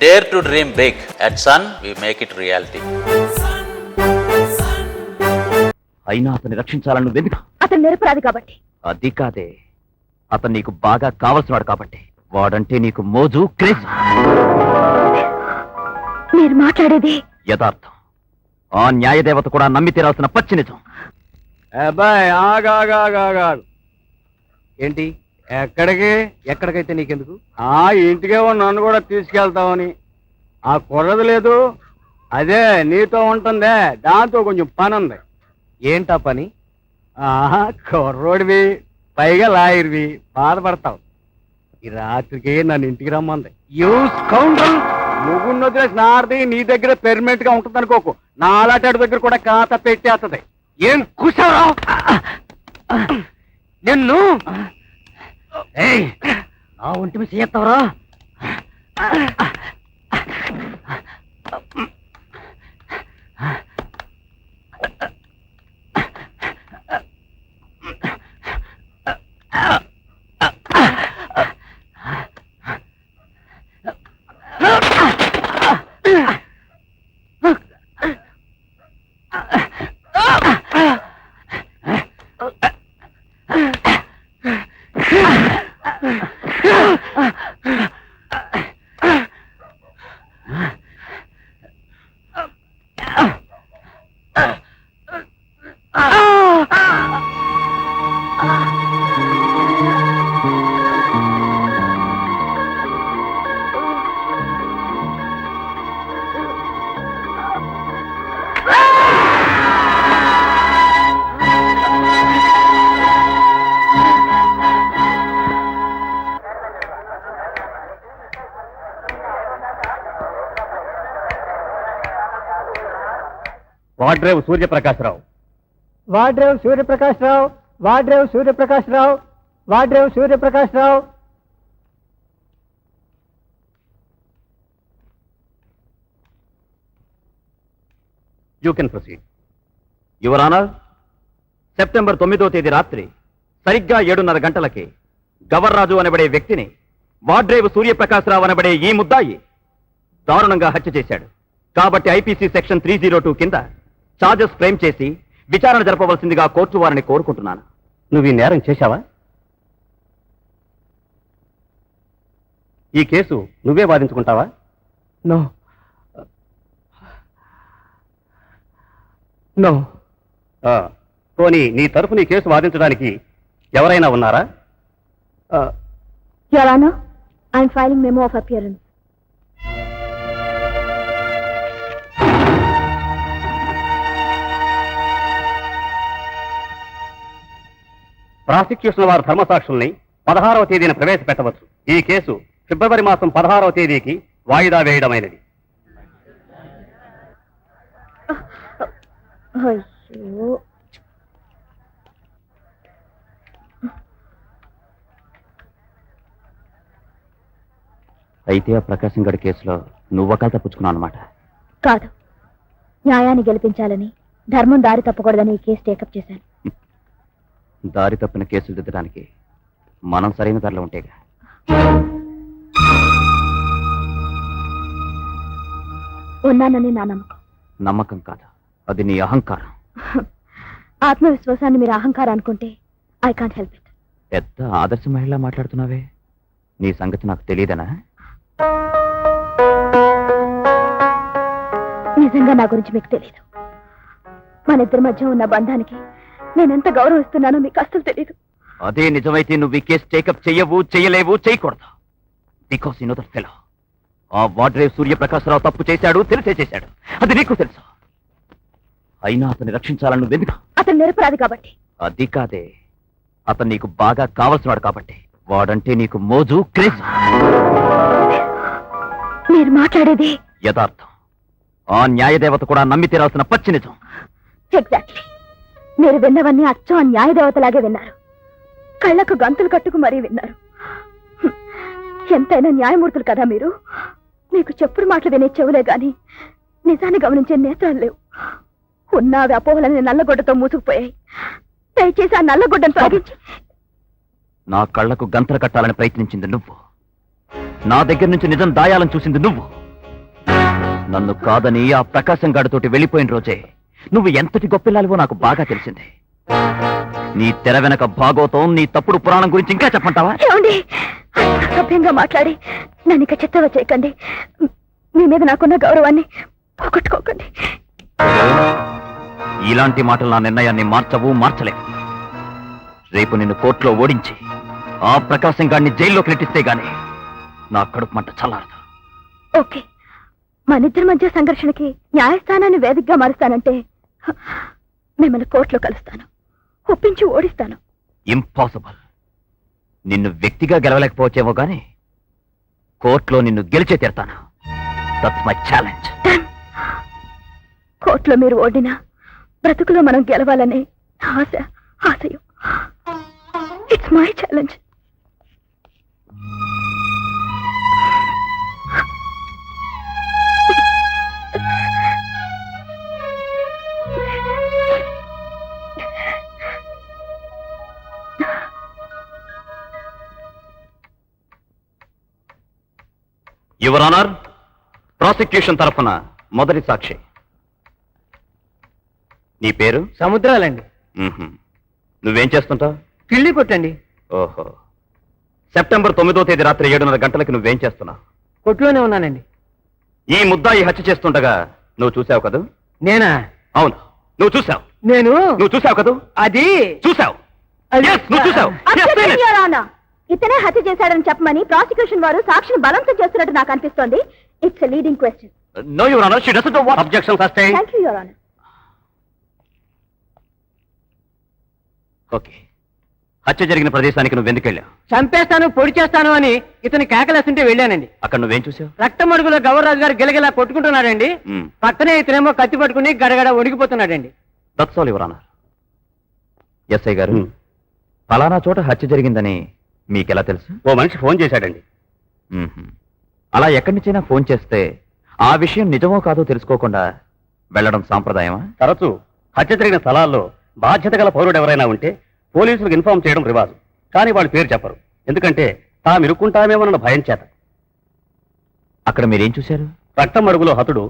dare to dream big. At Sun, we make it reality. అయినా అతన్ని రక్షించాలని నువ్వెందుకు? అతను నిరపరాధి కాబట్టి. అది కాదే, అతను నీకు బాగా కావలసినవాడు కాబట్టి. వాడంటే నీకు మోజు, క్రేజ్. మీరు మాట్లాడేది యథార్థం. ఆ న్యాయదేవత కూడా నమ్మి తీరాల్సిన పచ్చి నిజం. అబ్బాయి ఆగా ఏంటి? ఎక్కడికైతే నీకెందుకు? ఇంటికేమో నన్ను కూడా తీసుకెళ్తావని. ఆ కుర్రది లేదు, అదే నీతో ఉంటుందే, దాంతో కొంచెం పని ఉంది. ఏంటా పని? కుర్రోడివి, పైగా లాయర్వి, బాధపడతావు. ఈ రాత్రికి నన్ను ఇంటికి రమ్మంది. యూస్ కౌంటర్ ముగ్గురు వదిలేసి నారది నీ దగ్గర పెర్మనెంట్ గా ఉంటుంది అనుకోకు. నా అలాటాడు దగ్గర కూడా ఖాతా పెట్టేస్తుంది. ఏం కూర్చోరా నిన్ను? నా ఒంటి మీద చేస్తావరా? Vadrev Suryaprakasarao. Vadrev Suryaprakasarao. Vadrev Suryaprakasarao. Vadrev Suryaprakasarao. You can proceed. Your honour, September 9వ తేదీ రాత్రి సరిగ్గా 7:30 గంటలకి గవర్రాజు అనబడే వ్యక్తిని వాడ్రేవ్ సూర్యప్రకాశరావు అనబడే ఈ ముద్దాయి దారుణంగా హత్య చేశాడు. కాబట్టి ఐపీసీ సెక్షన్ 302 కింద చార్జెస్ ఫ్రేమ్ చేసి విచారణ జరపవలసిందిగా కోర్టు వారిని కోరుకుంటున్నాను. నువ్వు ఈ నేరం చేశావా? ఈ కేసు నువ్వే వాదించుకుంటావా? No no. పోనీ నీ తరఫు నీ కేసు వాదించడానికి ఎవరైనా ఉన్నారా? Your Honor, I am filing memo of appearance. Prosecution వారు ధర్మసాక్షుల్ని 16వ తేదీన ప్రవేశపెట్టవచ్చు. ఈ కేసు ఫిబ్రవరి మాసం 16వ తేదీకి వాయిదా వేయడమైనది. అయ్యో, అయితే ఆ ప్రకాశం గడి కేసులో నువ్వు వకాలు తప్పుకున్నావు అన్నమాట. కాదు, న్యాయాన్ని గెలిపించాలని, ధర్మం దారి తప్పకూడదని ఈ కేసు టేకప్ చేశాను. దారి తప్పిన కేసులు దిద్దడానికి మనం సరైన ధరలో ఉంటేగా. ఉన్నానని నా నమ్మకం. నమ్మకం కాదు, అది నీ అహంకారం. ఆత్మవిశ్వాసాన్ని మీరు అహంకారం అనుకుంటే ఐ కాంట్ హెల్ప్ ఇట్. పెద్ద ఆదర్శ మహిళ మాట్లాడుతున్నావే, నీ సంగతి నాకు తెలియదనా? నిజంగా నా గురించి మీకు తెలియదు. మన ఇద్దరి మధ్య ఉన్న బంధానికి నేనెంత గౌరవిస్తున్నానో మీకు అస్సలు తెలీదు. అదే నిజమైతే నువ్వు ఈ కేసు టేకప్ చెయ్యవు, చెయ్యలేవు, చేయకూడదు. Because you know that fellow. ఆ వాడ్రేవ్ సూర్యప్రకాశరావు తప్పు చేశాడు, తెలిసే చేశాడు. అది నీకు తెలుసు. అయినా అతన్ని రక్షించాలని నువ్వెందుకు? అతను నిరపరాధి కాబట్టి. అది కాదే, అతను నీకు బాగా కావలసినవాడు కాబట్టి. వాడంటే నీకు మోజు, క్రేజ్. మీరు మాట్లాడేది యథార్థం. ఆ న్యాయదేవత కూడా నమ్మి తీరాల్సిన పచ్చి నిజం. ఎగ్జాక్ట్లీ. మీరు విన్నవన్నీ అచ్చం ఆ న్యాయదేవతలాగే విన్నారు. కళ్ళకు గంతులు కట్టుకు మరీ విన్నారు. ఎంతైనా న్యాయమూర్తులు కదా మీరు. మీకు చెప్పుడు మాటలు వినే చెవులే గాని నిజాన్ని గమనించే నేత్రాలు లేవు. ఉన్నవి అపోహలని నల్లగొడ్డతో మూసుకుపోయాయి. దయచేసి ఆ నల్లగొడ్డను తొలగించి. నా కళ్లకు గంతలు కట్టాలని ప్రయత్నించింది నువ్వు. నా దగ్గర నుంచి నిజం దాయాలని చూసింది నువ్వు. నన్ను కాదని ఆ ప్రకాశం గాడితోటి వెళ్ళిపోయిన రోజే నువ్వు ఎంతటి గొప్పిల్లాలివో నాకు బాగా తెలిసింది. నీ తెర వెనక భాగోతం, నీ తప్పుడు పురాణం గురించి ఇంకా చెప్పంటావా? ఏమండి, సభ్యంగా మాట్లాడి నన్ను ఇక చిత్తవ చేయకండి. మీ మీద నాకున్న గౌరవాన్ని పోగొట్టుకోకండి. ఇలాంటి మాటలు నా నిర్ణయాన్ని మార్చలేవు. రేపు నిన్ను కోర్టులో ఓడించి ఆ ప్రకాశం గాడిని జైల్లోకి నెట్టిస్తే గాని నా కడుపు మంట చల్లారదు. ఓకే, మనిద్దరి మధ్య సంఘర్షణకి న్యాయస్థానాన్ని వేదికగా మారుస్తానంటే మిమ్మల్ని కోర్టులో కలుస్తాను, ఒప్పించి ఓడిస్తాను. ఇంపాసిబుల్. నిన్ను వ్యక్తిగా గెలవలేకపోవచ్చేమో గాని కోర్టులో నిన్ను గెలిచే తీరుతాను. That's my challenge. కోర్టులో మీరు ఓడినా బ్రతుకులో మనం గెలవాలనే ఆశయం. It's my challenge. Your honour, prosecution తరఫున మొదటి సాక్షి. నీ పేరు? సముద్రాలండి. నువ్వేం చేస్తుంటావు? కిళ్ళి కొట్టండి. ఓహో. సెప్టెంబర్ 9వ తేదీ రాత్రి 7:30 గంటలకి నువ్వేం చేస్తున్నావు? కొట్టులోనే ఉన్నానండి. ఈ ముద్దాయి హత్య చేస్తుండగా నువ్వు చూసావు కదూ? నేనా? అవును, నువ్వు చూసావు. నువ్వు చూసావు కదూ? అది చూసావు. Yes, నువ్వు చూసావు. Yes, seen it. Your Honor, ఇతనే హత్య చేశాడని చెప్పమని ప్రాసిక్యూషన్ వారు సాక్షిని బలవంతం చేస్తున్నట్టు నాకు అనిపిస్తోంది. It's a leading question. No, Your Honor, she doesn't know what. Objection sustained. Thank you, your honour. Okay. హత్య జరిగిన ప్రదేశానికి నువ్వు ఎందుకు వెళ్ళావు? చంపేస్తాను, పొడి చేస్తాను అని ఇతని కేకలేస్తుంటే వెళ్ళానండి. అక్కడ నువ్వేం చూసావు? రక్తం అడుగులో గవర్రాజు గారు గిలగిలా కొట్టుకుంటున్నాడండి. పక్కనే ఇతనేమో కత్తి పట్టుకుని గడగడ వణికిపోతున్నాడండి. That's all, your honour. SI గారు, ఫలానా చోట హత్య జరిగిందని మీకెలా తెలుసు? ఓ మనిషి ఫోన్ చేశాడండి. అలా ఎక్కడి నుంచైనా ఫోన్ చేస్తే ఆ విషయం నిజమో కాదో తెలుసుకోకుండా వెళ్ళడం సాంప్రదాయమా? తరచూ హత్య జరిగిన స్థలాల్లో బాధ్యత గల పౌరుడు ఎవరైనా ఉంటే పోలీసులకు ఇన్ఫార్మ్ చేయడం రివాజు. కానీ వాళ్ళు పేరు చెప్పరు, ఎందుకంటే తాము ఇరుక్కుంటామేమోనన్న భయం చేత. అక్కడ మీరేం చూశారు? రక్తం అడుగులో హతుడు,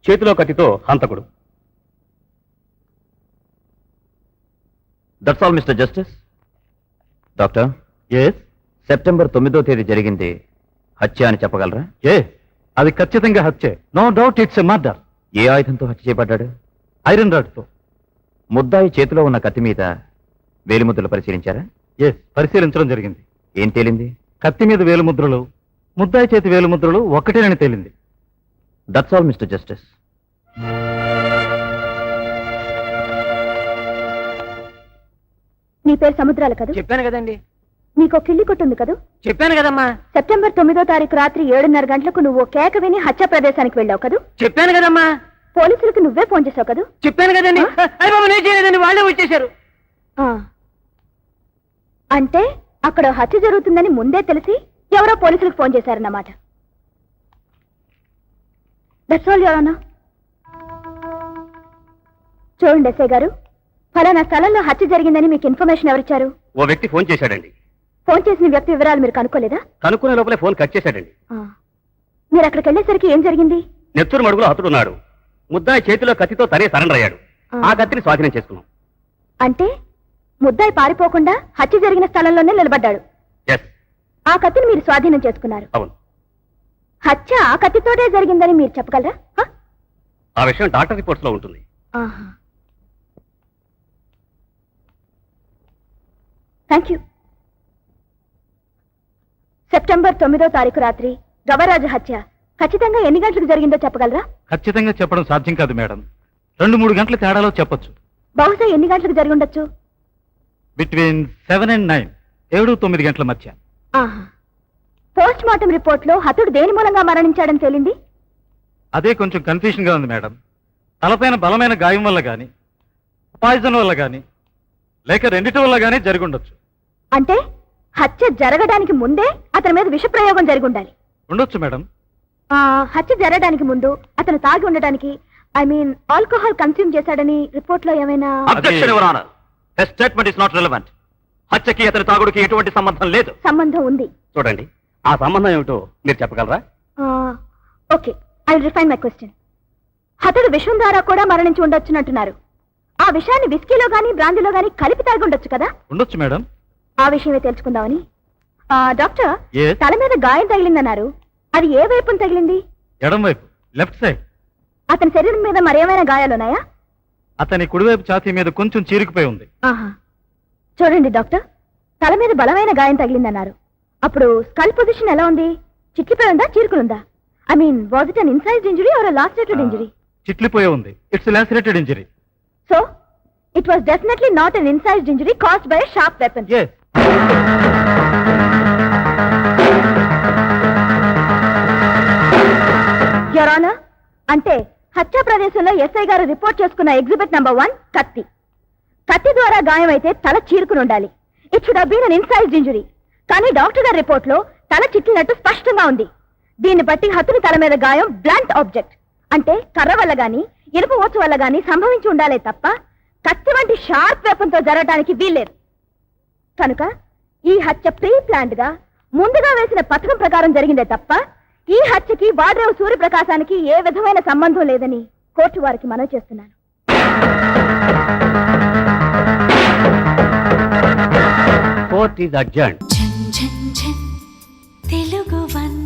చేతిలో కత్తితో హంతకుడు. That's all, mister justice. Doctor, September 9వ తేదీ జరిగింది హత్య అని చెప్పగలరా? అది ఖచ్చితంగా హత్య. No doubt it's a murder. ఏ ఆయుధంతో హత్య చేయబడ్డాడు? ఐరన్ రాడ్తో. ముద్దాయి చేతిలో ఉన్న కత్తి మీద వేలిముద్రలు పరిశీలించారా? పరిశీలించడం జరిగింది. ఏం తేలింది? కత్తి మీద వేలుముద్రలు, ముద్దాయి చేతి వేలుముద్రలు ఒక్కటేనని తేలింది. That's all, mister justice. నీ పేరు సముద్రాలు కదా? చెప్పాను కదండి. నీకు కిల్లి కొట్టుంది కదా? చెప్పాను కదమ్మా. సెప్టెంబర్ 9వ తారీఖు రాత్రి 7:30 గంటలకు నువ్వు కేక విని హత్య ప్రదేశానికి వెళ్ళావు కదా? చెప్పాను కదమ్మా. పోలీసులకు నువ్వే ఫోన్ చేసావు కదా? చెప్పాను కదండి. అయ్య బాబు, నేను చేయలేదండి, వాళ్ళే వచ్చేశారు. అంటే అక్కడ హత్య జరుగుతుందని ముందే తెలిసి ఎవరో పోలీసులకు ఫోన్ చేశారన్నమాట. That's all, your honour. చూడండి ఎస్ఐ గారు, ఫలానా స్థలంలో హత్య జరిగిందని మీకు ఇన్ఫర్మేషన్ ఎవరిచ్చారు? ఓ వ్యక్తి ఫోన్ చేశాడండి. ఫోన్ చేసిన వ్యక్తి వివరాలు మీరు కనుక్కోలేదా? కనుక్కునే లోపలే ఫోన్ కట్ చేశాడండి. మీరు అక్కడికి వెళ్ళేసరికి ఏం జరిగింది? నెత్తూరు మడుగులో హతుడున్నాడు. ముద్దాయి చేతిలో కత్తితో తనే సరెండర్ అయ్యాడు. ఆ కత్తిని స్వాధీనం చేసుకున్నాం. అంటే ముద్దాయి పారిపోకుండా హత్య జరిగిన స్థలంలోనే నిలబడ్డాడు. ఎస్, ఆ కత్తిని మీరు స్వాధీనం చేసుకున్నారు. అవును. హత్య ఆ కత్తితోటే జరిగిందని మీరు చెప్పగలరా? ఆ విషయం డాక్టర్ రిపోర్ట్స్ లో ఉంటుంది. Thank you. సెప్టెంబర్ 9వ తారీఖు రాత్రి గవరాజు హత్య ఖచ్చితంగా ఎన్ని గంటలకు జరిగిందో చెప్పగలరా? ఖచ్చితంగా చెప్పడం సాధ్యం కాదు మేడం. 2-3 గంటల తేడాలో చెప్పొచ్చు. బహుశా ఎన్ని గంటలకు జరిగి ఉండొచ్చు? బిట్వీన్ 7 and 9, 7-9 గంటల మధ్య. పోస్ట్ మార్టం రిపోర్ట్ లో హతుడు దేని మూలంగా మరణించాడని తేలింది? అదే కొంచెం కన్ఫ్యూషన్ గా ఉంది మేడం. తలపైన బలమైన గాయం వల్ల గాని, పాయిజన్ వల్ల గాని, లేక రెండిటి వల్ల గానీ జరిగి ఉండొచ్చు. అంటే హత్య జరగడానికి ముందే అతని మీద విష ప్రయోగం జరిగి ఉండాలి. ఉండొచ్చు మేడం. హత్య జరగడానికి ముందు అతను తాగి ఉండడానికి, ఐ మీన్ ఆల్కహాల్ కన్స్యూమ్ చేశాడని రిపోర్ట్ లో ఏమైనా? Objection, your honour. His statement is not relevant. హత్యకి అతని తాగుడుకి ఎటువంటి సంబంధం లేదు. సంబంధం ఉంది. చూడండి, ఆ సంబంధం ఏమిటో మీరు చెప్పగలరా? Okay, I will refine my question. అతడు విషం ద్వారా కూడా మరణించి ఉండొచ్చునంటున్నారు. ఆ విషయాన్ని విస్కీలో గానీ బ్రాందీలో గానీ కలిపి తాగి ఉండొచ్చు కదా? ఉండొచ్చు మేడం. ఆ విషయమే తెలుసుకుందామని. Doctor, Yes. తల మీద గాయం తగిలిందన్నారు. అది ఏ వైపున తగిలింది? ఎడం వైపు, లెఫ్ట్ సైడ్. అతని శరీరం మీద మరేమైనా గాయాలున్నాయా? అతని కుడివైపు ఛాతీ మీద కొంచెం చీరుకుపోయి ఉంది. ఆహా. చూడండి డాక్టర్, తల మీద బలమైన గాయం తగిలిందన్నారు. అప్పుడు స్కల్ పొజిషన్ ఎలా ఉంది? చిట్లిపోయి ఉందా, చీరుకులుందా? I mean, was it an incised injury or lacerated injury? చిట్లిపోయి ఉంది. It's lacerated injury. So it was definitely not an incised injury caused by a sharp weapon. Yes. Your honour, అంటే హత్యా ప్రదేశంలో ఎస్ఐ గారు రిపోర్ట్ చేసుకున్న exhibit number 1 కత్తి. కత్తి ద్వారా గాయం అయితే తల చీరుకుని ఉండాలి. It should have been an incised injury. కానీ డాక్టర్ గారి రిపోర్ట్ లో తల చిట్లినట్టు స్పష్టంగా ఉంది. దీన్ని బట్టి హతుని తల మీద గాయం బ్లంట్ ఆబ్జెక్ట్, అంటే కర్ర వల్ల గాని ఇనుప ఓచు వల్ల గాని సంభవించి ఉండాలే తప్ప కత్తి వంటి షార్ప్ వెపన్ తో జరగడానికి వీల్లేదు. కనుక ఈ హత్య ప్రీ ప్లాన్డ్ గా ముందుగా వేసిన పథకం ప్రకారం జరిగిందే తప్ప ఈ హత్యకి వాడ్రేవు సూర్యప్రకాశానికి ఏ విధమైన సంబంధం లేదని కోర్టు వారికి మనవి చేస్తున్నాను. Court is adjourned. Telugu one